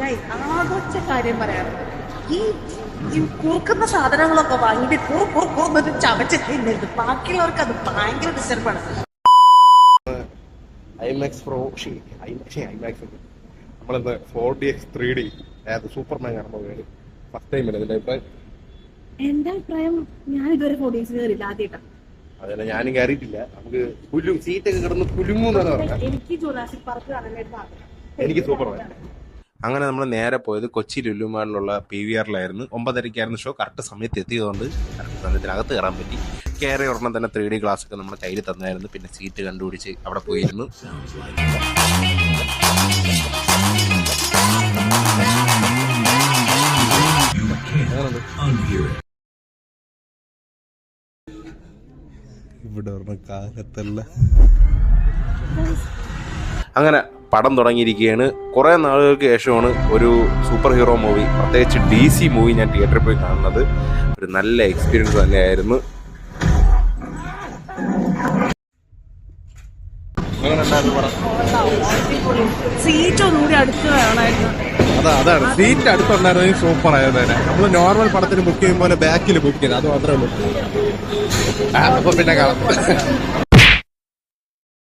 ആകൊച്ച കാര്യം പറയാം, ഈ കുറുക്കുന്ന സാധനങ്ങളൊക്കെ വാങ്ങിയിട്ട് കുറന്നൊരു ചവച്ച് തിന്നരുത്. ബാക്കിയുള്ളവർക്ക് അത് ഭയങ്കര ഡിസ്റ്റർബാണ്. ഐമാക്സ് പ്രോ ഐമാക്സ് നമ്മളിന്ന് 4DX 3D സൂപ്പർമാൻ കാണാൻ പോവുകയാണ്. ഫസ്റ്റ് ടൈം അല്ലേ ഇതിന്റെ അഭിപ്രായം? എന്റെ അഭിപ്രായം, ഞാൻ ഇതുവരെ 4DX കയറിയില്ല, ആദ്യമായിട്ടാണ്. അതല്ല, ഞാനും കയറിയിട്ടില്ല. നമുക്ക് സീറ്റൊക്കെ കിടന്ന് കുലുങ്ങൂന്നാണ് പറഞ്ഞത്. എനിക്ക് ജുറാസിക് പാർക്ക് കാണാനായിട്ട് ആഗ്രഹം. എനിക്ക് സൂപ്പർമാൻ. അങ്ങനെ നമ്മൾ നേരെ പോയത് കൊച്ചി ലുലുമാളിലുള്ള PVRലായിരുന്നു. 9:30 ഷോ. കറക്റ്റ് സമയത്ത് എത്തിയതുകൊണ്ട് കറക്റ്റ് സമയത്തിനകത്ത് കയറാൻ പറ്റി. കയറി ഉടനെ തന്നെ 3D ഗ്ലാസ് ഒക്കെ നമ്മുടെ കയ്യിൽ തന്നായിരുന്നു. പിന്നെ സീറ്റ് കണ്ടുപിടിച്ച് അവിടെ പോയിരുന്നു. ഇവിടെ കാലത്തല്ല. അങ്ങനെ പടം തുടങ്ങിയിരിക്കുകയാണ്. കുറേ നാളുകൾക്ക് ശേഷമാണ് ഒരു സൂപ്പർ ഹീറോ മൂവി, പ്രത്യേകിച്ച് DC മൂവി ഞാൻ തിയേറ്ററിൽ പോയി കാണുന്നത്. ഒരു നല്ല എക്സ്പീരിയൻസ് തന്നെയായിരുന്നു. സീറ്റ് ഒന്നുകൂടി അടുത്ത് വേണമായിരുന്നു. അതാണ് സീറ്റ് അടുത്തുണ്ടായിരുന്നെങ്കിൽ സൂപ്പർ ആയത് തന്നെ. നമ്മൾ നോർമൽ പടത്തിന് ബുക്ക് ചെയ്യും പോലെ ബാക്കിൽ ബുക്ക് ചെയ്യുന്നത്, അത് മാത്രമേ ഉള്ളൂ. അപ്പൊ പിന്നെ കാണാം.